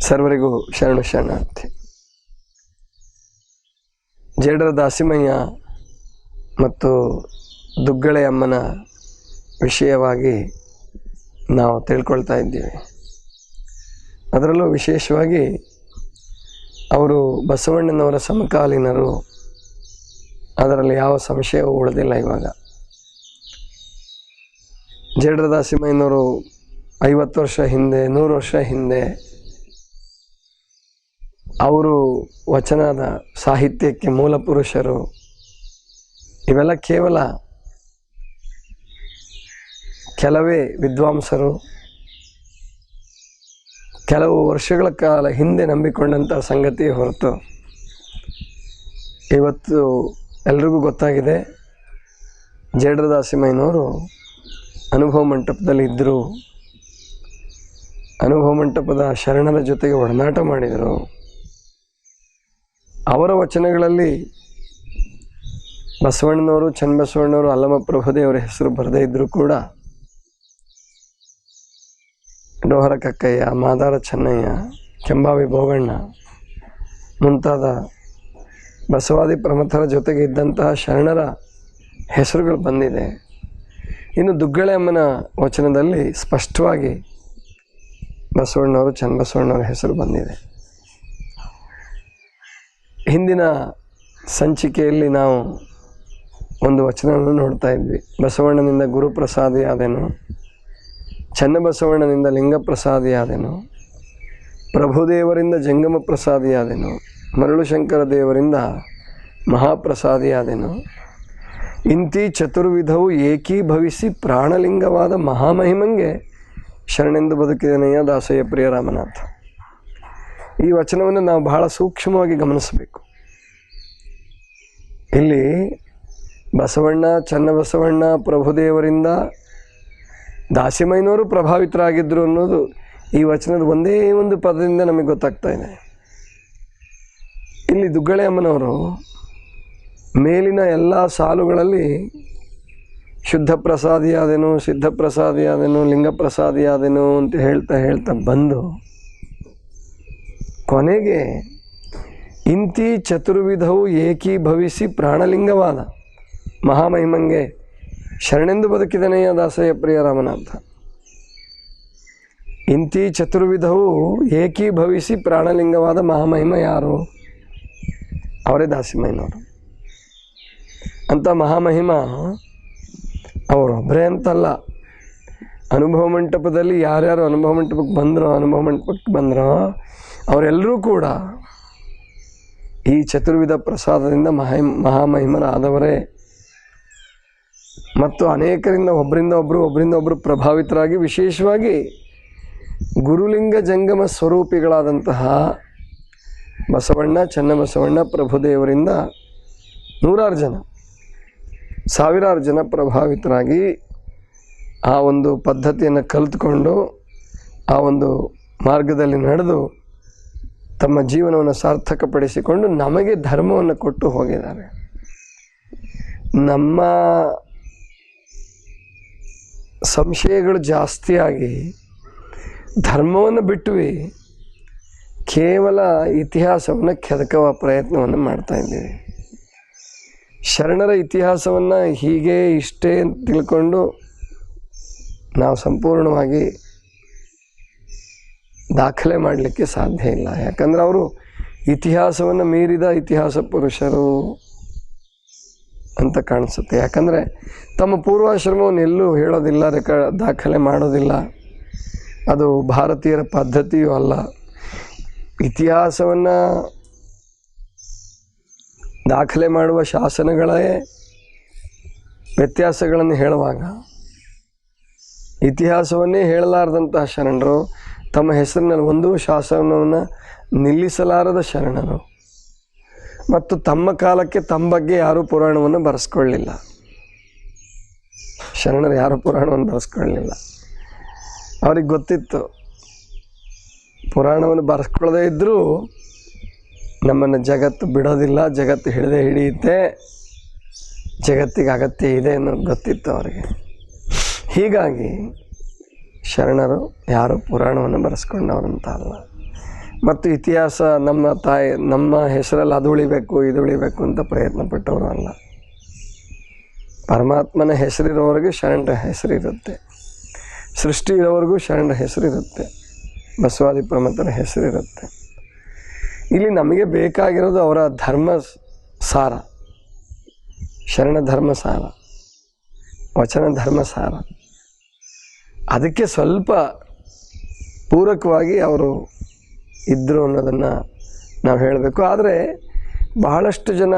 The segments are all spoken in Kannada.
ಸರ್ವರಿಗೂ ಶರಣು ಶರಣಾರ್ಥಿ. ಜೇಡರ ದಾಸಿಮಯ್ಯ ಮತ್ತು ದುಗ್ಗಳೆ ಅಮ್ಮನ ವಿಷಯವಾಗಿ ನಾವು ತಿಳ್ಕೊಳ್ತಾ ಇದ್ದೀವಿ. ಅದರಲ್ಲೂ ವಿಶೇಷವಾಗಿ ಅವರು ಬಸವಣ್ಣನವರ ಸಮಕಾಲೀನರು, ಅದರಲ್ಲಿ ಯಾವ ಸಂಶಯವೂ ಉಳಿದಿಲ್ಲ. ಇವಾಗ ಜೇಡರ ದಾಸಿಮಯ್ಯನವರು 50 ವರ್ಷ ಹಿಂದೆ, 100 ವರ್ಷ ಹಿಂದೆ ಅವರು ವಚನದ ಸಾಹಿತ್ಯಕ್ಕೆ ಮೂಲ ಪುರುಷರು. ಇವೆಲ್ಲ ಕೇವಲ ಕೆಲವೇ ವಿದ್ವಾಂಸರು ಕೆಲವು ವರ್ಷಗಳ ಕಾಲ ಹಿಂದೆ ನಂಬಿಕೊಂಡಂಥ ಸಂಗತಿ ಹೊರತು ಇವತ್ತು ಎಲ್ರಿಗೂ ಗೊತ್ತಾಗಿದೆ. ಜೇಡರ ದಾಸಿಮಯ್ಯನವರು ಅನುಭವ ಮಂಟಪದಲ್ಲಿ ಇದ್ದರು, ಅನುಭವ ಮಂಟಪದ ಶರಣರ ಜೊತೆಗೆ ಒಡನಾಟ ಮಾಡಿದರು. ಅವರ ವಚನಗಳಲ್ಲಿ ಬಸವಣ್ಣನವರು, ಚನ್ನಬಸವಣ್ಣವರು, ಅಲ್ಲಮ ಪ್ರಭುದೇವರ ಹೆಸರು ಬರದೇ ಇದ್ದರೂ ಕೂಡ ಡೋಹರ ಕಕ್ಕಯ್ಯ, ಮಾದಾರ ಚೆನ್ನಯ್ಯ, ಕೆಂಬಾವಿ ಭೋಗಣ್ಣ ಮುಂತಾದ ಬಸವಾದಿ ಪ್ರಮಥರ ಜೊತೆಗೆ ಇದ್ದಂತಹ ಶರಣರ ಹೆಸರುಗಳು ಬಂದಿದೆ. ಇನ್ನು ದುಗ್ಗಳೆ ಅಮ್ಮನ ವಚನದಲ್ಲಿ ಸ್ಪಷ್ಟವಾಗಿ ಬಸವಣ್ಣವರು, ಚನ್ನಬಸವಣ್ಣವರ ಹೆಸರು ಬಂದಿದೆ. ಹಿಂದಿನ ಸಂಚಿಕೆಯಲ್ಲಿ ನಾವು ಒಂದು ವಚನವನ್ನು ನೋಡ್ತಾ ಇದ್ವಿ. ಬಸವಣ್ಣನಿಂದ ಗುರುಪ್ರಸಾದಿಯಾದೆನು, ಚನ್ನಬಸವಣ್ಣನಿಂದ ಲಿಂಗ ಪ್ರಸಾದಿಯಾದೆನು, ಪ್ರಭುದೇವರಿಂದ ಜಂಗಮ ಪ್ರಸಾದಿಯಾದೆನು, ಮರಳು ಶಂಕರ ದೇವರಿಂದ ಮಹಾಪ್ರಸಾದಿಯಾದೆನು. ಇಂತಿ ಚತುರ್ವಿಧವು ಏಕೀಭವಿಸಿ ಪ್ರಾಣಲಿಂಗವಾದ ಮಹಾಮಹಿಮಂಗೆ ಶರಣೆಂದು ಬದುಕಿದನೆಯ ದಾಸಯ್ಯ ಪ್ರಿಯ ರಾಮನಾಥ. ಈ ವಚನವನ್ನು ನಾವು ಬಹಳ ಸೂಕ್ಷ್ಮವಾಗಿ ಗಮನಿಸಬೇಕು. ಇಲ್ಲಿ ಬಸವಣ್ಣ, ಚನ್ನಬಸವಣ್ಣ, ಪ್ರಭುದೇವರಿಂದ ದಾಸಿಮಯ್ಯನವರು ಪ್ರಭಾವಿತರಾಗಿದ್ದರು ಅನ್ನೋದು ಈ ವಚನದ ಒಂದೇ ಒಂದು ಪದದಿಂದ ನಮಗೆ ಗೊತ್ತಾಗ್ತಾ ಇದೆ. ಇಲ್ಲಿ ದುಗ್ಗಳೆ ಅಮ್ಮನವರು ಮೇಲಿನ ಎಲ್ಲ ಸಾಲುಗಳಲ್ಲಿ ಶುದ್ಧ ಪ್ರಸಾದಿಯಾದೆನು, ಸಿದ್ಧ ಪ್ರಸಾದಿಯಾದೆನು, ಲಿಂಗ ಪ್ರಸಾದಿಯಾದೆನು ಅಂತ ಹೇಳ್ತಾ ಬಂದು ಕೊನೆಗೆ ಇಂತಿ ಚತುರ್ವಿಧವು ಏಕೀಭವಿಸಿ ಪ್ರಾಣಲಿಂಗವಾದ ಮಹಾಮಹಿಮಂಗೆ ಶರಣೆಂದು ಬದುಕಿದನೆಯ ದಾಸಯ್ಯ ಪ್ರಿಯ ರಾಮನಾಥ. ಇಂತಿ ಚತುರ್ವಿಧವು ಏಕೀಭವಿಸಿ ಪ್ರಾಣಲಿಂಗವಾದ ಮಹಾಮಹಿಮ ಯಾರು? ಅವರೇ ದಾಸಿಮಯ್ಯನವರು. ಅಂಥ ಮಹಾಮಹಿಮ ಅವರೊಬ್ಬರೇ ಅಂತಲ್ಲ. ಅನುಭವ ಮಂಟಪದಲ್ಲಿ ಯಾರ್ಯಾರು ಅನುಭವ ಮಂಟಪಕ್ಕೆ ಬಂದರೋ ಅವರೆಲ್ಲರೂ ಕೂಡ ಈ ಚತುರ್ವಿಧ ಪ್ರಸಾದದಿಂದ ಮಹಾಮಹಿಮರಾದವರೇ. ಮತ್ತು ಅನೇಕರಿಂದ ಒಬ್ಬರಿಂದ ಒಬ್ಬರು ಪ್ರಭಾವಿತರಾಗಿ, ವಿಶೇಷವಾಗಿ ಗುರುಲಿಂಗ ಜಂಗಮ ಸ್ವರೂಪಿಗಳಾದಂತಹ ಬಸವಣ್ಣ, ಚನ್ನಬಸವಣ್ಣ, ಪ್ರಭುದೇವರಿಂದ ನೂರಾರು ಜನ, ಸಾವಿರಾರು ಜನ ಪ್ರಭಾವಿತರಾಗಿ ಆ ಒಂದು ಪದ್ಧತಿಯನ್ನು ಕಲಿತುಕೊಂಡು ಆ ಒಂದು ಮಾರ್ಗದಲ್ಲಿ ನಡೆದು ತಮ್ಮ ಜೀವನವನ್ನು ಸಾರ್ಥಕಪಡಿಸಿಕೊಂಡು ನಮಗೆ ಧರ್ಮವನ್ನು ಕೊಟ್ಟು ಹೋಗಿದ್ದಾರೆ. ನಮ್ಮ ಸಂಶಯಗಳು ಜಾಸ್ತಿಯಾಗಿ ಧರ್ಮವನ್ನು ಬಿಟ್ಟುವಿ ಕೇವಲ ಇತಿಹಾಸವನ್ನು ಕೆದಕುವ ಪ್ರಯತ್ನವನ್ನು ಮಾಡ್ತಾ ಇದ್ದೀವಿ. ಶರಣರ ಇತಿಹಾಸವನ್ನು ಹೀಗೆ ಇಷ್ಟೇ ಅಂತ ತಿಳ್ಕೊಂಡು ನಾವು ಸಂಪೂರ್ಣವಾಗಿ ದಾಖಲೆ ಮಾಡಲಿಕ್ಕೆ ಸಾಧ್ಯ ಇಲ್ಲ. ಯಾಕಂದರೆ ಅವರು ಇತಿಹಾಸವನ್ನು ಮೀರಿದ ಇತಿಹಾಸ ಪುರುಷರು ಅಂತ ಕಾಣಿಸುತ್ತೆ. ಯಾಕಂದರೆ ತಮ್ಮ ಪೂರ್ವಾಶ್ರಮವನ್ನು ಎಲ್ಲೂ ಹೇಳೋದಿಲ್ಲ, ದಾಖಲೆ ಮಾಡೋದಿಲ್ಲ. ಅದು ಭಾರತೀಯರ ಪದ್ಧತಿಯೂ ಅಲ್ಲ. ಇತಿಹಾಸವನ್ನು ದಾಖಲೆ ಮಾಡುವ ಶಾಸನಗಳೇ ವ್ಯತ್ಯಾಸಗಳನ್ನು ಹೇಳುವಾಗ ಇತಿಹಾಸವನ್ನೇ ಹೇಳಲಾರದಂತಹ ಶರಣರು, ತಮ್ಮ ಹೆಸರಿನಲ್ಲಿ ಒಂದು ಶಾಸನವನ್ನು ನಿಲ್ಲಿಸಲಾರದ ಶರಣರು, ಮತ್ತು ತಮ್ಮ ಕಾಲಕ್ಕೆ ತಮ್ಮ ಬಗ್ಗೆ ಯಾರೂ ಪುರಾಣವನ್ನು ಬರೆಸ್ಕೊಳ್ಳಿಲ್ಲ. ಶರಣರು ಯಾರೂ ಪುರಾಣವನ್ನು ಬರೆಸ್ಕೊಳ್ಳಲಿಲ್ಲ. ಅವ್ರಿಗೆ ಗೊತ್ತಿತ್ತು ಪುರಾಣವನ್ನು ಬರೆಸ್ಕೊಳ್ಳದೇ ಇದ್ದರೂ ನಮ್ಮನ್ನು ಜಗತ್ತು ಬಿಡೋದಿಲ್ಲ, ಜಗತ್ತು ಹಿಡಿಯುತ್ತೆ, ಜಗತ್ತಿಗೆ ಅಗತ್ಯ ಇದೆ ಅನ್ನೋದು ಗೊತ್ತಿತ್ತು ಅವರಿಗೆ. ಹೀಗಾಗಿ ಶರಣರು ಯಾರು ಪುರಾಣವನ್ನು ಬರೆಸ್ಕೊಂಡವರಂತ ಅಲ್ಲ. ಮತ್ತು ಇತಿಹಾಸ ನಮ್ಮ ಹೆಸರಲ್ಲಿ ಅದು ಉಳಿಬೇಕು ಇದು ಉಳಿಬೇಕು ಅಂತ ಪ್ರಯತ್ನ ಪಟ್ಟವರು ಅಲ್ಲ. ಪರಮಾತ್ಮನ ಹೆಸರಿರೋವರೆಗೂ ಶರಣರ ಹೆಸರಿರುತ್ತೆ, ಸೃಷ್ಟಿ ಇರೋವರೆಗೂ ಶರಣರ ಹೆಸರಿರುತ್ತೆ, ಬಸವಾದಿ ಪ್ರಮಥರ ಹೆಸರಿರುತ್ತೆ. ಇಲ್ಲಿ ನಮಗೆ ಬೇಕಾಗಿರೋದು ಅವರ ಧರ್ಮ ಸಾರ, ಶರಣ ಧರ್ಮ ಸಾರ, ವಚನ ಧರ್ಮ ಸಾರ. ಅದಕ್ಕೆ ಸ್ವಲ್ಪ ಪೂರಕವಾಗಿ ಅವರು ಇದ್ದರು ಅನ್ನೋದನ್ನು ನಾವು ಹೇಳಬೇಕು. ಆದರೆ ಬಹಳಷ್ಟು ಜನ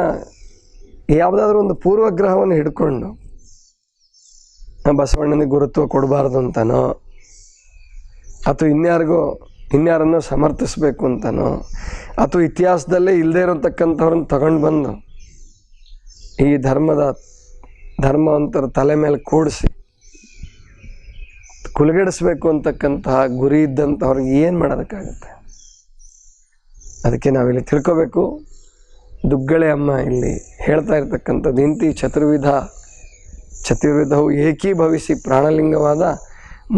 ಯಾವುದಾದ್ರೂ ಒಂದು ಪೂರ್ವಗ್ರಹವನ್ನು ಹಿಡ್ಕೊಂಡು ಬಸವಣ್ಣನಿಗೆ ಗುರುತ್ವ ಕೊಡಬಾರ್ದು ಅಂತನೋ ಅಥವಾ ಇನ್ಯಾರನ್ನೋ ಸಮರ್ಥಿಸಬೇಕು ಅಂತನೋ ಅಥವಾ ಇತಿಹಾಸದಲ್ಲೇ ಇಲ್ಲದೇ ಇರತಕ್ಕಂಥವ್ರನ್ನ ತಗೊಂಡು ಬಂದು ಈ ಧರ್ಮವಂತರ ತಲೆ ಮೇಲೆ ಕೂಡಿಸಿ ಕುಲಗೆಡಿಸ್ಬೇಕು ಅಂತಕ್ಕಂತಹ ಗುರಿ ಇದ್ದಂಥವ್ರಿಗೆ ಏನು ಮಾಡೋದಕ್ಕಾಗುತ್ತೆ? ಅದಕ್ಕೆ ನಾವಿಲ್ಲಿ ತಿಳ್ಕೋಬೇಕು. ದುಗ್ಗಳೆ ಅಮ್ಮ ಇಲ್ಲಿ ಹೇಳ್ತಾ ಇರ್ತಕ್ಕಂಥದ್ದು ಇಂತಿ ಚತುರ್ವಿಧವು ಏಕೀಭವಿಸಿ ಪ್ರಾಣಲಿಂಗವಾದ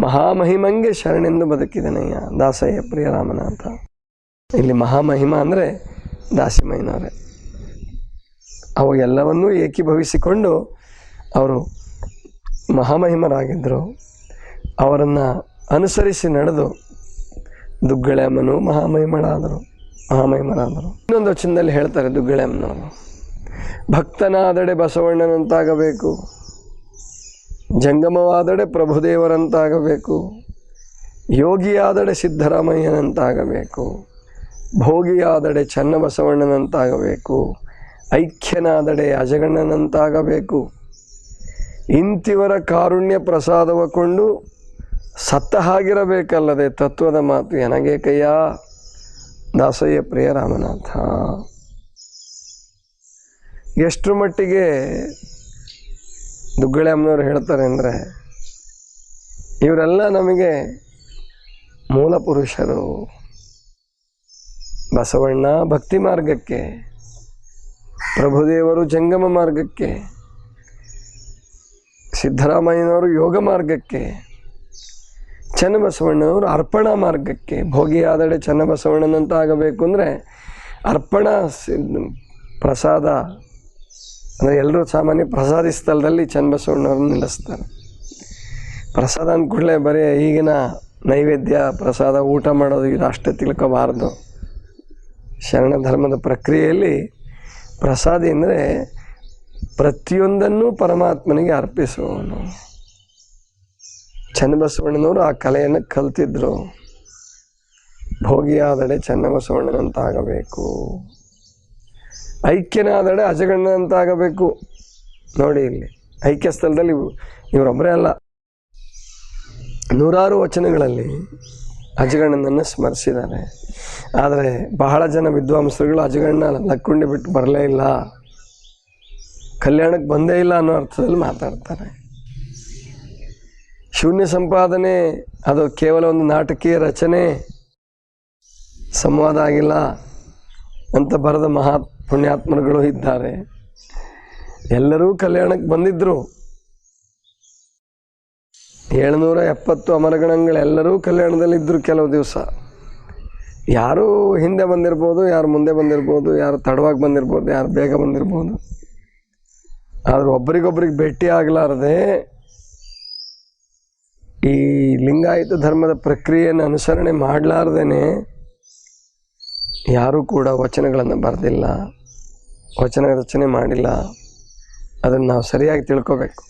ಮಹಾಮಹಿಮಂಗೆ ಶರಣೆಂದು ಬದುಕಿದನಯ್ಯ ದಾಸಯ್ಯ ಪ್ರಿಯ ರಾಮನಾಥ. ಇಲ್ಲಿ ಮಹಾಮಹಿಮ ಅಂದರೆ ದಾಸಿಮಯ್ಯನವರೇ. ಅವು ಎಲ್ಲವನ್ನೂ ಏಕೀಭವಿಸಿಕೊಂಡು ಅವರು ಮಹಾಮಹಿಮರಾಗಿದ್ದರು. ಅವರನ್ನು ಅನುಸರಿಸಿ ನಡೆದು ದುಗ್ಗಳೆ ಅಮ್ಮನು ಮಹಾಮಹಿಮರಾದರು. ಇನ್ನೊಂದು ವಚನದಲ್ಲಿ ಹೇಳ್ತಾರೆ ದುಗ್ಗಳೆ ಅಮ್ಮನವರು, ಭಕ್ತನಾದಡೆ ಬಸವಣ್ಣನಂತಾಗಬೇಕು, ಜಂಗಮವಾದಡೆ ಪ್ರಭುದೇವರಂತಾಗಬೇಕು, ಯೋಗಿಯಾದಡೆ ಸಿದ್ದರಾಮಯ್ಯನಂತಾಗಬೇಕು, ಭೋಗಿಯಾದಡೆ ಚನ್ನಬಸವಣ್ಣನಂತಾಗಬೇಕು, ಐಕ್ಯನಾದಡೆ ಅಜಗಣ್ಣನಂತಾಗಬೇಕು, ಇಂತಿವರ ಕಾರುಣ್ಯ ಪ್ರಸಾದವ ಕೊಂಡು ಸತ್ತ ಹಾಗಿರಬೇಕಲ್ಲದೆ ತತ್ವದ ಮಾತು ಎನಗೆ ಕಯ್ಯ ದಾಸಯ್ಯ ಪ್ರಿಯ ರಾಮನಾಥ. ಎಷ್ಟರ ಮಟ್ಟಿಗೆ ದುಗ್ಗಳೆ ಅಮ್ಮನವರು ಹೇಳ್ತಾರೆ ಅಂದರೆ, ಇವರೆಲ್ಲ ನಮಗೆ ಮೂಲ ಪುರುಷರು. ಬಸವಣ್ಣ ಭಕ್ತಿ ಮಾರ್ಗಕ್ಕೆ, ಪ್ರಭುದೇವರು ಜಂಗಮ ಮಾರ್ಗಕ್ಕೆ, ಸಿದ್ದರಾಮಯ್ಯನವರು ಯೋಗ ಮಾರ್ಗಕ್ಕೆ, ಚನ್ನಬಸವಣ್ಣನವರು ಅರ್ಪಣಾ ಮಾರ್ಗಕ್ಕೆ. ಭೋಗಿಯಾದಡೆ ಚನ್ನಬಸವಣ್ಣನಂತ ಆಗಬೇಕು ಅಂದರೆ ಅರ್ಪಣಾ ಪ್ರಸಾದ ಅಂದರೆ ಎಲ್ಲರೂ ಸಾಮಾನ್ಯ ಪ್ರಸಾದಿ ಸ್ಥಳದಲ್ಲಿ ಚನ್ನಬಸವಣ್ಣವ್ರನ್ನ ನಿಲ್ಲಿಸ್ತಾರೆ. ಪ್ರಸಾದ ಅಂದ್ಕೂಡಲೇ ಬರೀ ಈಗಿನ ನೈವೇದ್ಯ ಪ್ರಸಾದ ಊಟ ಮಾಡೋದು ಇದು ಅಷ್ಟೇ ತಿಳ್ಕೋಬಾರ್ದು. ಶರಣ ಧರ್ಮದ ಪ್ರಕ್ರಿಯೆಯಲ್ಲಿ ಪ್ರಸಾದಿ ಅಂದರೆ ಪ್ರತಿಯೊಂದನ್ನು ಪರಮಾತ್ಮನಿಗೆ ಅರ್ಪಿಸುವವನು. ಚನ್ನಬಸವಣ್ಣನವರು ಆ ಕಲೆಯನ್ನು ಕಲ್ತಿದ್ರು. ಭೋಗಿಯಾದಡೆ ಚನ್ನಬಸವಣ್ಣನಂತಾಗಬೇಕು, ಐಕ್ಯನಾದಡೆ ಅಜಗಣ್ಣನಂತಾಗಬೇಕು. ನೋಡಿ ಇಲ್ಲಿ ಐಕ್ಯ ಸ್ಥಳದಲ್ಲಿ ಇವರೊಬ್ಬರೇ ಅಲ್ಲ, ನೂರಾರು ವಚನಗಳಲ್ಲಿ ಅಜಗಣ್ಣನನ್ನು ಸ್ಮರಿಸಿದ್ದಾರೆ. ಆದರೆ ಬಹಳ ಜನ ವಿದ್ವಾಂಸರುಗಳು ಅಜಗಣ್ಣ ಲಕ್ಕುಂಡಿ ಬಿಟ್ಟು ಬರಲೇ ಇಲ್ಲ, ಕಲ್ಯಾಣಕ್ಕೆ ಬಂದೇ ಇಲ್ಲ ಅನ್ನೋ ಅರ್ಥದಲ್ಲಿ ಮಾತಾಡ್ತಾರೆ. ಶೂನ್ಯ ಸಂಪಾದನೆ ಅದು ಕೇವಲ ಒಂದು ನಾಟಕೀಯ ರಚನೆ, ಸಂವಾದ ಆಗಿಲ್ಲ ಅಂತ ಬರೆದ ಪುಣ್ಯಾತ್ಮರುಗಳು ಇದ್ದಾರೆ. ಎಲ್ಲರೂ ಕಲ್ಯಾಣಕ್ಕೆ ಬಂದಿದ್ದರು. 770 ಅಮರಗಣಗಳೆಲ್ಲರೂ ಕಲ್ಯಾಣದಲ್ಲಿದ್ದರು. ಕೆಲವು ದಿವಸ ಯಾರು ಹಿಂದೆ ಬಂದಿರ್ಬೋದು, ಯಾರು ಮುಂದೆ ಬಂದಿರ್ಬೋದು, ಯಾರು ತಡವಾಗಿ ಬಂದಿರ್ಬೋದು, ಯಾರು ಬೇಗ ಬಂದಿರ್ಬೋದು. ಆದರೂ ಒಬ್ಬರಿಗೊಬ್ಬರಿಗೆ ಭೇಟಿ ಆಗಲಾರದೆ ಈ ಲಿಂಗಾಯತ ಧರ್ಮದ ಪ್ರಕ್ರಿಯೆಯನ್ನು ಅನುಸರಣೆ ಮಾಡಲಾರ್ದೇ ಯಾರೂ ಕೂಡ ವಚನಗಳನ್ನು ಬರೆದಿಲ್ಲ, ವಚನ ರಚನೆ ಮಾಡಿಲ್ಲ. ಅದನ್ನು ನಾವು ಸರಿಯಾಗಿ ತಿಳ್ಕೋಬೇಕು.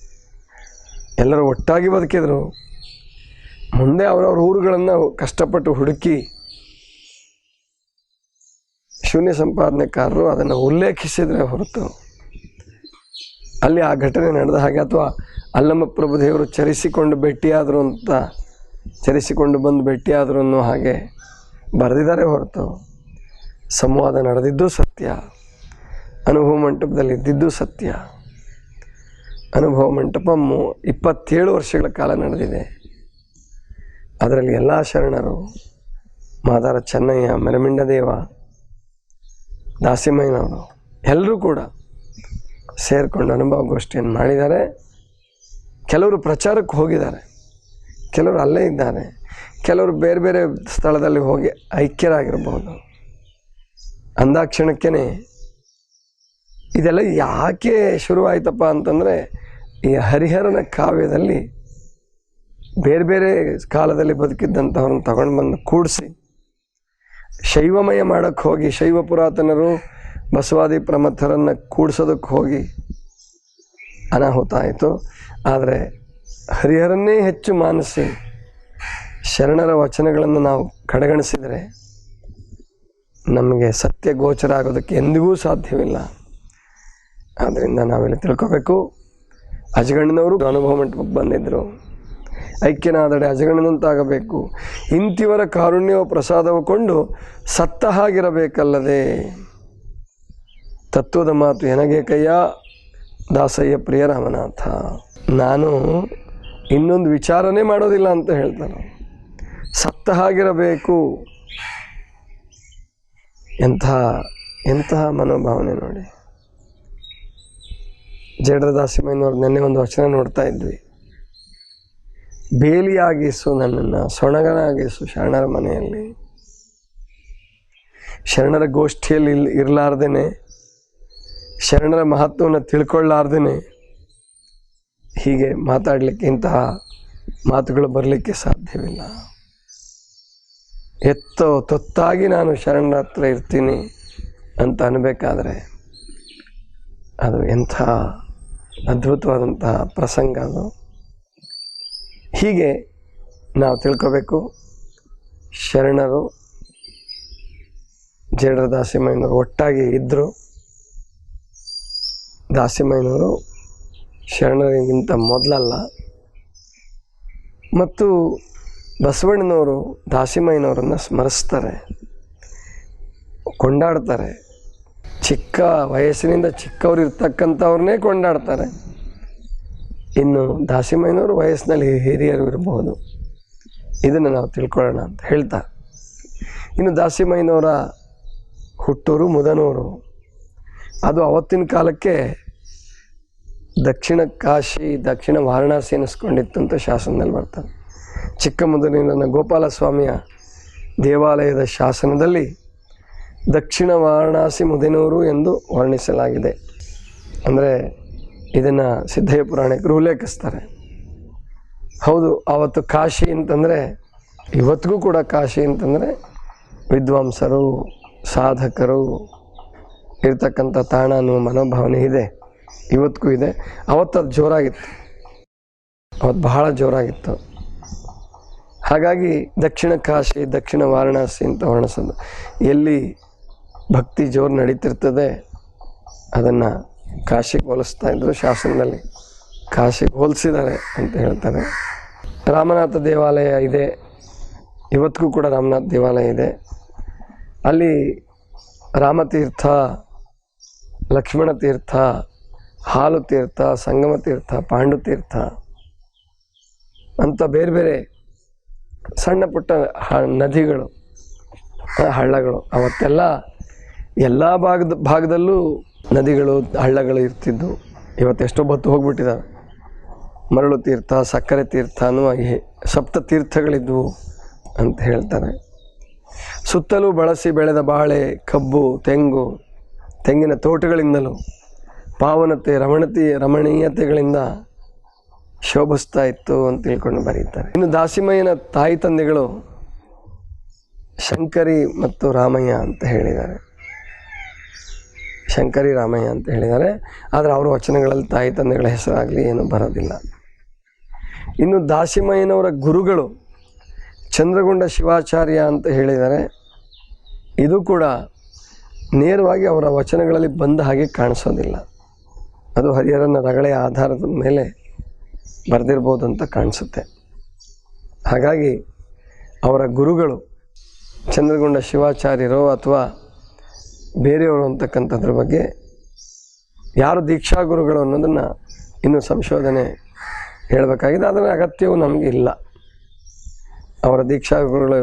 ಎಲ್ಲರೂ ಒಟ್ಟಾಗಿ ಬದುಕಿದ್ರು. ಮುಂದೆ ಅವರವ್ರ ಊರುಗಳನ್ನು ಕಷ್ಟಪಟ್ಟು ಹುಡುಕಿ ಶೂನ್ಯ ಸಂಪಾದನೆಕಾರರು ಅದನ್ನು ಉಲ್ಲೇಖಿಸಿದರೆ ಹೊರತು ಅಲ್ಲಿ ಆ ಘಟನೆ ನಡೆದ ಹಾಗೆ ಅಥವಾ ಅಲ್ಲಮ್ಮ ಪ್ರಭುದೇವರು ಚರಿಸಿಕೊಂಡು ಬಂದು ಭೇಟಿಯಾದರು ಅನ್ನೋ ಹಾಗೆ ಬರೆದಿದ್ದಾರೆ ಹೊರತು ಸಂವಾದ ನಡೆದಿದ್ದು ಸತ್ಯ, ಅನುಭವ ಮಂಟಪದಲ್ಲಿ ಇದ್ದಿದ್ದು ಸತ್ಯ. ಅನುಭವ ಮಂಟಪ 27 ವರ್ಷಗಳ ಕಾಲ ನಡೆದಿದೆ. ಅದರಲ್ಲಿ ಎಲ್ಲ ಶರಣರು, ಮಾದಾರ ಚೆನ್ನಯ್ಯ, ಮೆರಮಿಂಡದೇವ, ದಾಸಿಮಯ್ಯನವರು ಎಲ್ಲರೂ ಕೂಡ ಸೇರಿಕೊಂಡು ಅನುಭವ ಗೋಷ್ಠಿಯನ್ನು ಮಾಡಿದ್ದಾರೆ. ಕೆಲವರು ಪ್ರಚಾರಕ್ಕೆ ಹೋಗಿದ್ದಾರೆ, ಕೆಲವರು ಅಲ್ಲೇ ಇದ್ದಾರೆ, ಕೆಲವರು ಬೇರೆ ಬೇರೆ ಸ್ಥಳದಲ್ಲಿ ಹೋಗಿ ಐಕ್ಯರಾಗಿರ್ಬೋದು. ಅಂದಾಕ್ಷಣಕ್ಕೇ ಇದೆಲ್ಲ ಯಾಕೆ ಶುರುವಾಯ್ತಪ್ಪ ಅಂತಂದರೆ, ಈ ಹರಿಹರನ ಕಾವ್ಯದಲ್ಲಿ ಬೇರೆ ಬೇರೆ ಕಾಲದಲ್ಲಿ ಬದುಕಿದ್ದಂಥವ್ರನ್ನ ತಗೊಂಡು ಬಂದು ಕೂಡಿಸಿ ಶೈವಮಯ ಮಾಡೋಕ್ಕೆ ಹೋಗಿ, ಶೈವ ಪುರಾತನರು ಬಸವಾದಿ ಪ್ರಮಥರನ್ನು ಕೂಡಿಸೋದಕ್ಕೆ ಹೋಗಿ ಅನಾಹುತ ಆಯಿತು. ಆದರೆ ಹರಿಹರನ್ನೇ ಹೆಚ್ಚು ಮಾನಿಸಿ ಶರಣರ ವಚನಗಳನ್ನು ನಾವು ಕಡೆಗಣಿಸಿದರೆ ನಮಗೆ ಸತ್ಯ ಗೋಚರ ಆಗೋದಕ್ಕೆ ಎಂದಿಗೂ ಸಾಧ್ಯವಿಲ್ಲ. ಆದ್ದರಿಂದ ನಾವೆಲ್ಲ ತಿಳ್ಕೋಬೇಕು. ಅಜಗಣ್ಣನವರು ಅನುಭವ ಮಂಟಪಕ್ಕೆ ಬಂದಿದ್ದರು. ಐಕ್ಯನಾದಡೆ ಅಜಗಣ್ಣನಂತಾಗಬೇಕು, ಇಂತಿವರ ಕಾರುಣ್ಯವ ಪ್ರಸಾದವು ಕೊಂಡು ಸತ್ತ ಹಾಗಿರಬೇಕಲ್ಲದೆ. ತತ್ವದ ಮಾತು ಎನಗೆ ಕಯ್ಯ ದಾಸಯ್ಯ ಪ್ರಿಯ ರಾಮನಾಥ. ನಾನು ಇನ್ನೊಂದು ವಿಚಾರನೇ ಮಾಡೋದಿಲ್ಲ ಅಂತ ಹೇಳ್ತಾನೆ. ಸತ್ತ ಹಾಗಿರಬೇಕು. ಎಂತಹ ಮನೋಭಾವನೆ ನೋಡಿ. ಜೇಡರ ದಾಸಿಮಯ್ಯನವ್ರು ನೆನ್ನೆ ಒಂದು ವಚನ ನೋಡ್ತಾ ಇದ್ವಿ. ಬೇಲಿಯಾಗಿಸು ನನ್ನನ್ನು, ಸೊಣಗನಾಗಿಸು ಶರಣರ ಮನೆಯಲ್ಲಿ. ಶರಣರ ಗೋಷ್ಠಿಯಲ್ಲಿ ಇರಲಾರ್ದೇನೆ, ಶರಣರ ಮಹತ್ವವನ್ನು ತಿಳ್ಕೊಳ್ಳಾರ್ದೇನೆ ಹೀಗೆ ಮಾತಾಡಲಿಕ್ಕೆ, ಇಂತಹ ಮಾತುಗಳು ಬರಲಿಕ್ಕೆ ಸಾಧ್ಯವಿಲ್ಲ. ತೊತ್ತಾಗಿ ನಾನು ಶರಣರ ಹತ್ರ ಇರ್ತೀನಿ ಅಂತ ಅನ್ಬೇಕಾದ್ರೆ ಅದು ಎಂಥ ಅದ್ಭುತವಾದಂತಹ ಪ್ರಸಂಗ ಅದು. ಹೀಗೆ ನಾವು ತಿಳ್ಕೋಬೇಕು. ಶರಣರು ಜೇಡರ ದಾಸಿಮಯ್ಯನವರು ಒಟ್ಟಾಗಿ ಇದ್ದರು. ದಾಸಿಮಯ್ಯನವರು ಶರಣರಿಗಿಂತ ಮೊದಲಲ್ಲ. ಮತ್ತು ಬಸವಣ್ಣನವರು ದಾಸಿಮಯ್ಯನವರನ್ನು ಸ್ಮರಿಸ್ತಾರೆ, ಕೊಂಡಾಡ್ತಾರೆ. ಚಿಕ್ಕ ವಯಸ್ಸಿನಿಂದ ಚಿಕ್ಕವರು ಇರ್ತಕ್ಕಂಥವ್ರನ್ನೇ ಕೊಂಡಾಡ್ತಾರೆ. ಇನ್ನು ದಾಸಿಮಯ್ಯನವರು ವಯಸ್ಸಿನಲ್ಲಿ ಹಿರಿಯರು ಇರಬಹುದು. ಇದನ್ನು ನಾವು ತಿಳ್ಕೊಳ್ಳೋಣ ಅಂತ ಹೇಳ್ತಾ, ಇನ್ನು ದಾಸಿಮಯ್ಯನವರ ಹುಟ್ಟೂರು ಮುದನೂರು. ಅದು ಅವತ್ತಿನ ಕಾಲಕ್ಕೆ ದಕ್ಷಿಣ ಕಾಶಿ, ದಕ್ಷಿಣ ವಾರಣಾಸಿ ಅನ್ನಿಸ್ಕೊಂಡಿತ್ತು ಅಂತ ಶಾಸನದಲ್ಲಿ ಬರ್ತಾರೆ. ಚಿಕ್ಕಮಗಳೂರಿನ ಗೋಪಾಲಸ್ವಾಮಿಯ ದೇವಾಲಯದ ಶಾಸನದಲ್ಲಿ ದಕ್ಷಿಣ ವಾರಣಾಸಿ ಮುದನೂರು ಎಂದು ವರ್ಣಿಸಲಾಗಿದೆ. ಅಂದರೆ ಇದನ್ನು ಸಿದ್ಧಯ್ಯ ಪುರಾಣಿಕರು ಉಲ್ಲೇಖಿಸ್ತಾರೆ. ಹೌದು, ಆವತ್ತು ಕಾಶಿ ಅಂತಂದರೆ, ಇವತ್ತಿಗೂ ಕೂಡ ಕಾಶಿ ಅಂತಂದರೆ ವಿದ್ವಾಂಸರು, ಸಾಧಕರು ಇರ್ತಕ್ಕಂಥ ತಾಣ ಅನ್ನುವ ಮನೋಭಾವನೆ ಇದೆ, ಇವತ್ತಿಗೂ ಇದೆ. ಅವತ್ತು ಅದು ಜೋರಾಗಿತ್ತು, ಅವತ್ತು ಬಹಳ ಜೋರಾಗಿತ್ತು. ಹಾಗಾಗಿ ದಕ್ಷಿಣ ಕಾಶಿ, ದಕ್ಷಿಣ ವಾರಣಾಸಿ ಅಂತ ವರ್ಣಿಸೋದು. ಎಲ್ಲಿ ಭಕ್ತಿ ಜೋರು ನಡೀತಿರ್ತದೆ ಅದನ್ನು ಕಾಶಿಗೆ ಹೋಲಿಸ್ತಾ ಇದ್ರು ಶಾಸನದಲ್ಲಿ. ಕಾಶಿಗೆ ಹೋಲಿಸಿದ್ದಾರೆ ಅಂತ ಹೇಳ್ತಾರೆ. ರಾಮನಾಥ ದೇವಾಲಯ ಇದೆ, ಇವತ್ತಿಗೂ ಕೂಡ ರಾಮನಾಥ ದೇವಾಲಯ ಇದೆ. ಅಲ್ಲಿ ರಾಮತೀರ್ಥ, ಲಕ್ಷ್ಮಣ ತೀರ್ಥ, ಹಾಲು ತೀರ್ಥ, ಸಂಗಮ ತೀರ್ಥ, ಪಾಂಡುತೀರ್ಥ ಅಂತ ಬೇರೆ ಬೇರೆ ಸಣ್ಣ ಪುಟ್ಟ ನದಿಗಳು, ಹಳ್ಳಗಳು, ಅವತ್ತೆಲ್ಲ ಎಲ್ಲ ಭಾಗದಲ್ಲೂ ನದಿಗಳು, ಹಳ್ಳಗಳು ಇರ್ತಿದ್ದು. ಇವತ್ತೆಷ್ಟೋ ಬತ್ತು ಹೋಗ್ಬಿಟ್ಟಿದ್ದಾವೆ. ಮರಳು ತೀರ್ಥ, ಸಕ್ಕರೆ ತೀರ್ಥ ಅನ್ನುವ ಸಪ್ತ ತೀರ್ಥಗಳಿದ್ವು ಅಂತ ಹೇಳ್ತಾರೆ. ಸುತ್ತಲೂ ಬಳಸಿ ಬೆಳೆದ ಬಾಳೆ, ಕಬ್ಬು, ತೆಂಗಿನ ತೋಟಗಳಿಂದಲೂ ಪಾವನತೆ, ರಮಣೀಯತೆಗಳಿಂದ ಶೋಭಿಸ್ತಾ ಇತ್ತು ಅಂತ ತಿಳ್ಕೊಂಡು ಬರೀತಾರೆ. ಇನ್ನು ದಾಸಿಮಯ್ಯನ ತಾಯಿ ತಂದೆಗಳು ಶಂಕರಿ ಮತ್ತು ರಾಮಯ್ಯ ಅಂತ ಹೇಳಿದ್ದಾರೆ. ಶಂಕರಿ ರಾಮಯ್ಯ ಅಂತ ಹೇಳಿದ್ದಾರೆ. ಆದರೆ ಅವರ ವಚನಗಳಲ್ಲಿ ತಾಯಿ ತಂದೆಗಳ ಹೆಸರಾಗಲಿ ಏನೂ ಬರೋದಿಲ್ಲ. ಇನ್ನು ದಾಸಿಮಯ್ಯನವರ ಗುರುಗಳು ಚಂದ್ರಗೊಂಡ ಶಿವಾಚಾರ್ಯ ಅಂತ ಹೇಳಿದ್ದಾರೆ. ಇದು ಕೂಡ ನೇರವಾಗಿ ಅವರ ವಚನಗಳಲ್ಲಿ ಬಂದ ಹಾಗೆ ಕಾಣಿಸೋದಿಲ್ಲ. ಅದು ಹರಿಹರನ ರಗಳೆಯ ಆಧಾರದ ಮೇಲೆ ಬರೆದಿರ್ಬೋದು ಅಂತ ಕಾಣಿಸುತ್ತೆ. ಹಾಗಾಗಿ ಅವರ ಗುರುಗಳು ಚಂದ್ರಗೊಂಡ ಶಿವಾಚಾರ್ಯರೋ ಅಥವಾ ಬೇರೆಯವರು ಅಂತಕ್ಕಂಥದ್ರ ಬಗ್ಗೆ, ಯಾರು ದೀಕ್ಷಾ ಗುರುಗಳು ಅನ್ನೋದನ್ನು ಇನ್ನೂ ಸಂಶೋಧನೆ ಹೇಳಬೇಕಾಗಿದೆ. ಅದರ ಅಗತ್ಯವೂ ನಮಗೆ ಇಲ್ಲ. ಅವರ ದೀಕ್ಷಾ ಗುರುಗಳು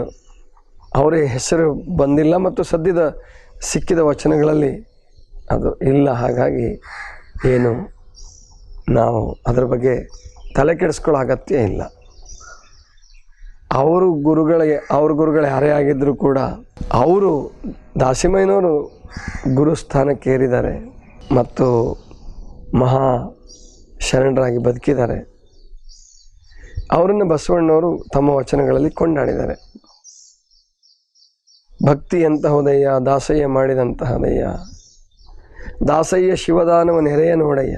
ಅವರ ಹೆಸರು ಬಂದಿಲ್ಲ ಮತ್ತು ಸದ್ಯದ ಸಿಕ್ಕಿದ ವಚನಗಳಲ್ಲಿ ಅದು ಇಲ್ಲ. ಹಾಗಾಗಿ ಏನು ನಾವು ಅದರ ಬಗ್ಗೆ ತಲೆ ಕೆಡಿಸ್ಕೊಳ್ಳೋ ಅಗತ್ಯ ಇಲ್ಲ. ಅವ್ರ ಗುರುಗಳು ಯಾರೇ ಆಗಿದ್ದರೂ ಕೂಡ ಅವರು ದಾಸಿಮಯ್ಯನವರು ಗುರುಸ್ಥಾನಕ್ಕೆ ಏರಿದ್ದಾರೆ ಮತ್ತು ಮಹಾ ಶರಣರಾಗಿ ಬದುಕಿದ್ದಾರೆ. ಅವರನ್ನು ಬಸವಣ್ಣವರು ತಮ್ಮ ವಚನಗಳಲ್ಲಿ ಕೊಂಡಾಡಿದ್ದಾರೆ. ಭಕ್ತಿ ಎಂತಹುದಯ್ಯ ದಾಸಯ್ಯ ಮಾಡಿದಂತಹದಯ್ಯ, ದಾಸಯ್ಯ ಶಿವದಾನವ ನೆರೆಯ ನೋಡಯ್ಯ,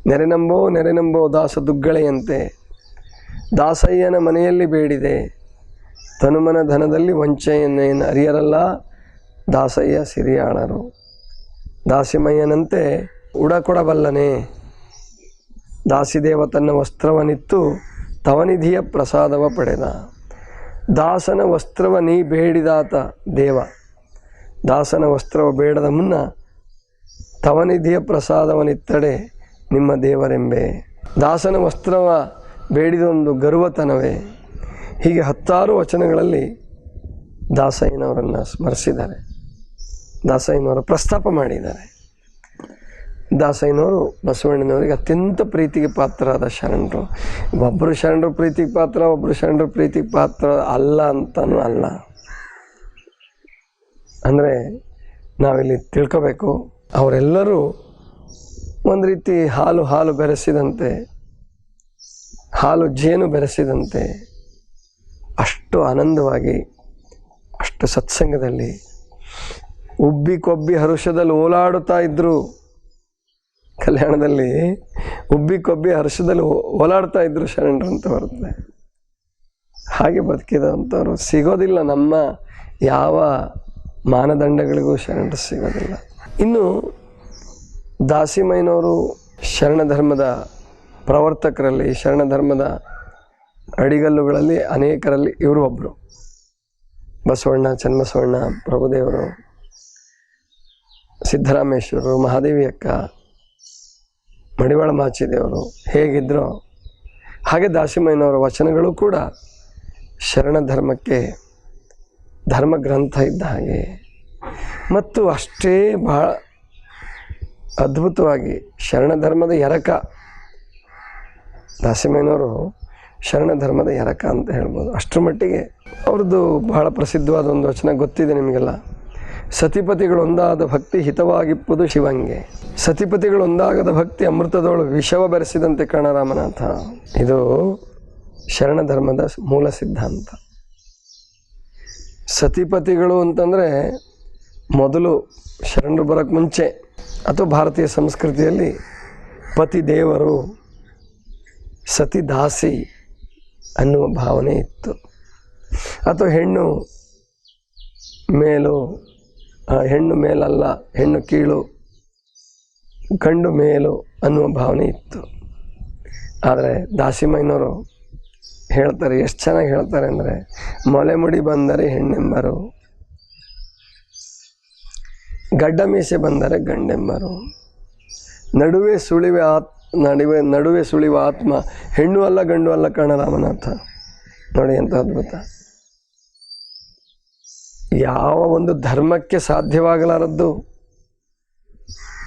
ನೆರೆನಂಬೋ ದಾಸ ದುಗ್ಗಳೆಯಂತೆ, ದಾಸಯ್ಯನ ಮನೆಯಲ್ಲಿ ಬೇಡಿದೆ ತನುಮನ ಧನದಲ್ಲಿ ವಂಚೆಯನ್ನೇನು ಅರಿಯರಲ್ಲ ದಾಸಯ್ಯ ಸಿರಿಯಾಳರು. ದಾಸಿಮಯ್ಯನಂತೆ ಉಡಕೊಡಬಲ್ಲನೆ, ದಾಸಿದೇವ ತನ್ನ ವಸ್ತ್ರವನಿತ್ತು ತವನಿಧಿಯ ಪ್ರಸಾದವ ಪಡೆದ. ದಾಸನ ವಸ್ತ್ರವ ನೀ ಬೇಡಿದಾತ ದೇವ, ದಾಸನ ವಸ್ತ್ರವ ಬೇಡದ ಮುನ್ನ ತವನಿಧಿಯ ಪ್ರಸಾದವನಿತ್ತಡೆ ನಿಮ್ಮ ದೇವರೆಂಬೆ. ದಾಸನ ವಸ್ತ್ರವ ಬೇಡಿದೊಂದು ಗರ್ವತನವೇ. ಹೀಗೆ 10 ವಚನಗಳಲ್ಲಿ ದಾಸಯ್ಯನವರನ್ನು ಸ್ಮರಿಸಿದ್ದಾರೆ, ದಾಸಯ್ಯನವರ ಪ್ರಸ್ತಾಪ ಮಾಡಿದ್ದಾರೆ. ದಾಸಯ್ಯನವರು ಬಸವಣ್ಣನವರಿಗೆ ಅತ್ಯಂತ ಪ್ರೀತಿಗೆ ಪಾತ್ರರಾದ ಶರಣರು. ಒಬ್ಬರು ಶರಣರು ಪ್ರೀತಿಗೆ ಪಾತ್ರ, ಒಬ್ಬರು ಶರಣರು ಪ್ರೀತಿಗೆ ಪಾತ್ರ ಅಲ್ಲ ಅಂತನೂ ಅಲ್ಲ. ಅಂದರೆ ನಾವಿಲ್ಲಿ ತಿಳ್ಕೋಬೇಕು, ಅವರೆಲ್ಲರೂ ಒಂದು ರೀತಿ ಹಾಲು ಬೆರೆಸಿದಂತೆ, ಹಾಲು ಜೇನು ಬೆರೆಸಿದಂತೆ ಅಷ್ಟು ಆನಂದವಾಗಿ, ಅಷ್ಟು ಸತ್ಸಂಗದಲ್ಲಿ ಉಬ್ಬಿ ಕೊಬ್ಬಿ ಹರುಷದಲ್ಲಿ ಓಲಾಡುತ್ತಾ ಇದ್ದರು. ಕಲ್ಯಾಣದಲ್ಲಿ ಉಬ್ಬಿ ಕೊಬ್ಬಿ ಹರ್ಷದಲ್ಲಿ ಓಲಾಡ್ತಾ ಇದ್ರು ಶರಣರು ಅಂತ ಬರುತ್ತೆ. ಹಾಗೆ ಬದುಕಿದಂಥವ್ರು ಸಿಗೋದಿಲ್ಲ, ನಮ್ಮ ಯಾವ ಮಾನದಂಡಗಳಿಗೂ ಶರಣರು ಸಿಗೋದಿಲ್ಲ. ಇನ್ನು ದಾಸಿಮಯ್ಯನವರು ಶರಣ ಧರ್ಮದ ಪ್ರವರ್ತಕರಲ್ಲಿ, ಶರಣ ಧರ್ಮದ ಅಡಿಗಲ್ಲುಗಳಲ್ಲಿ ಅನೇಕರಲ್ಲಿ ಇವರು ಒಬ್ಬರು. ಬಸವಣ್ಣ, ಚನ್ನಬಸವಣ್ಣ, ಪ್ರಭುದೇವರು, ಸಿದ್ದರಾಮೇಶ್ವರರು, ಮಹಾದೇವಿ ಅಕ್ಕ, ಮಡಿವಾಳ ಮಾಚಿದೇವರು ಹೇಗಿದ್ರೋ ಹಾಗೆ ದಾಸಿಮಯ್ಯನವರ ವಚನಗಳು ಕೂಡ ಶರಣ ಧರ್ಮಕ್ಕೆ ಧರ್ಮ ಗ್ರಂಥ ಇದ್ದ ಹಾಗೆ ಮತ್ತು ಅಷ್ಟೇ ಬಹಳ ಅದ್ಭುತವಾಗಿ ಶರಣ ಧರ್ಮದ ಎರಕ. ದಾಸಿಮಯ್ಯನವರು ಶರಣ ಧರ್ಮದ ಎರಕ ಅಂತ ಹೇಳ್ಬೋದು. ಅಷ್ಟರ ಮಟ್ಟಿಗೆ ಅವ್ರದ್ದು ಬಹಳ ಪ್ರಸಿದ್ಧವಾದ ಒಂದು ವಚನ ಗೊತ್ತಿದೆ ನಿಮಗೆಲ್ಲ. ಸತಿಪತಿಗಳೊಂದಾದ ಭಕ್ತಿ ಹಿತವಾಗಿಪ್ಪುದು ಶಿವಂಗೆ, ಸತಿಪತಿಗಳೊಂದಾಗದ ಭಕ್ತಿ ಅಮೃತದೋಳು ವಿಷವ ಬೆರೆಸಿದಂತೆ ಕಣರಾಮನಾಥ. ಇದು ಶರಣ ಧರ್ಮದ ಮೂಲ ಸಿದ್ಧಾಂತ. ಸತಿಪತಿಗಳು ಅಂತಂದರೆ ಮೊದಲು ಶರಣರು ಬರೋಕ್ಕೆ ಮುಂಚೆ ಅಥವಾ ಭಾರತೀಯ ಸಂಸ್ಕೃತಿಯಲ್ಲಿ ಪತಿ ದೇವರು, ಸತಿ ದಾಸಿ ಅನ್ನುವ ಭಾವನೆ ಇತ್ತು. ಅಥವಾ ಹೆಣ್ಣು ಮೇಲಲ್ಲ, ಹೆಣ್ಣು ಕೀಳು, ಗಂಡು ಮೇಲು ಅನ್ನುವ ಭಾವನೆ ಇತ್ತು. ಆದರೆ ದಾಸಿಮಯ್ಯನವರು ಹೇಳ್ತಾರೆ, ಎಷ್ಟು ಚೆನ್ನಾಗಿ ಹೇಳ್ತಾರೆ ಅಂದರೆ, ಮೊಲೆ ಮುಡಿ ಬಂದರೆ ಹೆಣ್ಣೆಂಬರು, ಗಡ್ಡ ಮೀಸೆ ಬಂದರೆ ಗಂಡೆಂಬರು, ನಡುವೆ ಸುಳಿವ ಆತ್ಮ ಹೆಣ್ಣು ಅಲ್ಲ ಗಂಡು ಅಲ್ಲ ಕಣರಾಮನಾಥ. ನೋಡಿ ಎಂಥ ಅದ್ಭುತ. ಯಾವ ಒಂದು ಧರ್ಮಕ್ಕೆ ಸಾಧ್ಯವಾಗಲಾರದ್ದು,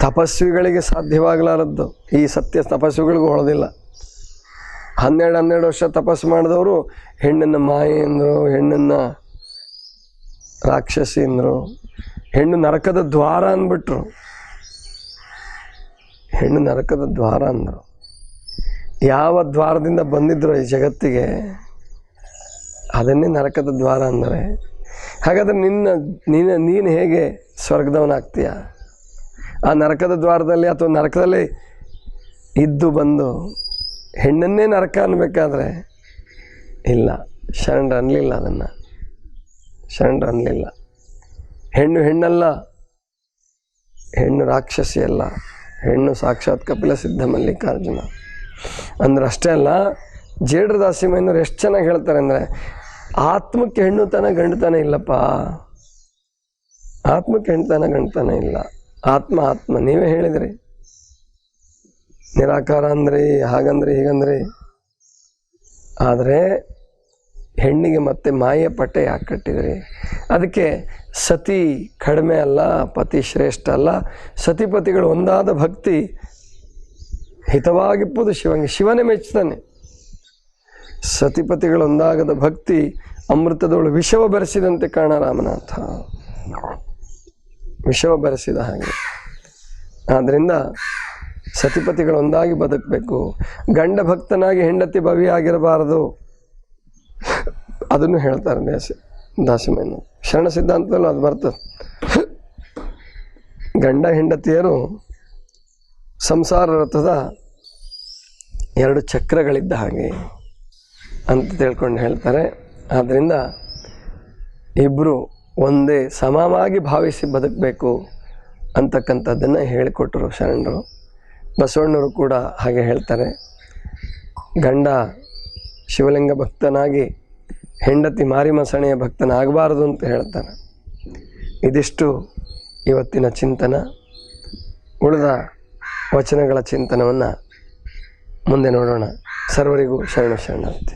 ತಪಸ್ವಿಗಳಿಗೆ ಸಾಧ್ಯವಾಗಲಾರದ್ದು, ಈ ಸತ್ಯ ತಪಸ್ವಿಗಳಿಗೂ ಹೊಳೋದಿಲ್ಲ. 12 ವರ್ಷ ತಪಸ್ಸು ಮಾಡಿದವರು ಹೆಣ್ಣನ್ನು ಮಾಯೆ ಅಂದರು, ಹೆಣ್ಣನ್ನು ರಾಕ್ಷಸಿ ಅಂದರು, ಹೆಣ್ಣು ನರಕದ ದ್ವಾರ ಅಂದ್ಬಿಟ್ರು. ಹೆಣ್ಣು ನರಕದ ದ್ವಾರ ಅಂದರು. ಯಾವ ದ್ವಾರದಿಂದ ಬಂದಿದ್ರು ಈ ಜಗತ್ತಿಗೆ ಅದನ್ನೇ ನರಕದ ದ್ವಾರ ಅಂದರೆ, ಹಾಗಾದರೆ ನೀನು ಹೇಗೆ ಸ್ವರ್ಗದವನಾಗ್ತೀಯ? ಆ ನರಕದ ದ್ವಾರದಲ್ಲಿ ಅಥವಾ ನರಕದಲ್ಲಿ ಇದ್ದು ಬಂದು ಹೆಣ್ಣನ್ನೇ ನರಕ ಅನ್ಬೇಕಾದ್ರೆ ಇಲ್ಲ, ಶರಣರು ಅನ್ನಲಿಲ್ಲ. ಅದನ್ನು ಶರಣರು ಅನ್ನಲಿಲ್ಲ. ಹೆಣ್ಣು ಹೆಣ್ಣಲ್ಲ, ಹೆಣ್ಣು ರಾಕ್ಷಸಿ ಅಲ್ಲ, ಹೆಣ್ಣು ಸಾಕ್ಷಾತ್ ಕಪಿಲ ಸಿದ್ಧ ಮಲ್ಲಿಕಾರ್ಜುನ ಅಂದ್ರೆ ಅಷ್ಟೇ ಅಲ್ಲ. ಜೇಡ್ರ ದಾಸಿಮಯ್ಯನವ್ರು ಎಷ್ಟು ಚೆನ್ನಾಗಿ ಹೇಳ್ತಾರೆ ಅಂದರೆ, ಆತ್ಮಕ್ಕೆ ಹೆಣ್ಣುತನ ಗಂಡುತನ ಇಲ್ಲಪ್ಪ, ಆತ್ಮಕ್ಕೆ ಹೆಣ್ಣುತನ ಗಂಡುತನ ಇಲ್ಲ. ಆತ್ಮ ಆತ್ಮ ನೀವೇ ಹೇಳಿದ್ರಿ, ನಿರಾಕಾರ ಅಂದ್ರಿ, ಹಾಗಂದ್ರಿ, ಹೀಗಂದ್ರಿ. ಆದರೆ ಹೆಣ್ಣಿಗೆ ಮತ್ತೆ ಮಾಯೆ ಪಟ್ಟೆ ಯಾಕೆ ಕಟ್ಟಿದ್ರಿ? ಅದಕ್ಕೆ ಸತಿ ಕಡಿಮೆ ಅಲ್ಲ, ಪತಿ ಶ್ರೇಷ್ಠ ಅಲ್ಲ. ಸತಿಪತಿಗಳು ಒಂದಾದ ಭಕ್ತಿ ಹಿತವಾಗಿಪ್ಪುದು ಶಿವಂಗೆ. ಶಿವನೇ ಮೆಚ್ಚುತ್ತಾನೆ. ಸತಿಪತಿಗಳೊಂದಾಗದ ಭಕ್ತಿ ಅಮೃತದೋಳು ವಿಷವ ಬೆರೆಸಿದಂತೆ ಕಾಣ ರಾಮನಾಥ. ವಿಷವ ಬೆರೆಸಿದ ಹಾಗೆ. ಆದ್ದರಿಂದ ಸತಿಪತಿಗಳೊಂದಾಗಿ ಬದುಕಬೇಕು. ಗಂಡ ಭಕ್ತನಾಗಿ ಹೆಂಡತಿ ಭವಿಯಾಗಿರಬಾರದು. ಅದನ್ನು ಹೇಳ್ತಾರೆ ದಾಸಿಮಯ್ಯನವರು. ಶರಣ ಸಿದ್ಧಾಂತದಲ್ಲೂ ಅದು ಬರ್ತದೆ. ಗಂಡ ಹೆಂಡತಿಯರು ಸಂಸಾರ ರಥದ 2 ಚಕ್ರಗಳಿದ್ದ ಹಾಗೆ ಅಂತ ತಿಳ್ಕೊಂಡು ಹೇಳ್ತಾರೆ. ಆದ್ದರಿಂದ ಇಬ್ಬರು ಒಂದೇ ಸಮವಾಗಿ ಭಾವಿಸಿ ಬದುಕಬೇಕು ಅಂತಕ್ಕಂಥದ್ದನ್ನು ಹೇಳಿಕೊಟ್ಟರು ಶರಣರು. ಬಸವಣ್ಣವರು ಕೂಡ ಹಾಗೆ ಹೇಳ್ತಾರೆ. ಗಂಡ ಶಿವಲಿಂಗ ಭಕ್ತನಾಗಿ ಹೆಂಡತಿ ಮಾರಿಮಸಣೆಯ ಭಕ್ತನಾಗಬಾರದು ಅಂತ ಹೇಳ್ತಾರೆ. ಇದಿಷ್ಟು ಇವತ್ತಿನ ಚಿಂತನ. ಉಳಿದ ವಚನಗಳ ಚಿಂತನವನ್ನು ಮುಂದೆ ನೋಡೋಣ. ಸರ್ವರಿಗೂ ಶರಣ ಶರಣಾರ್ಥಿ.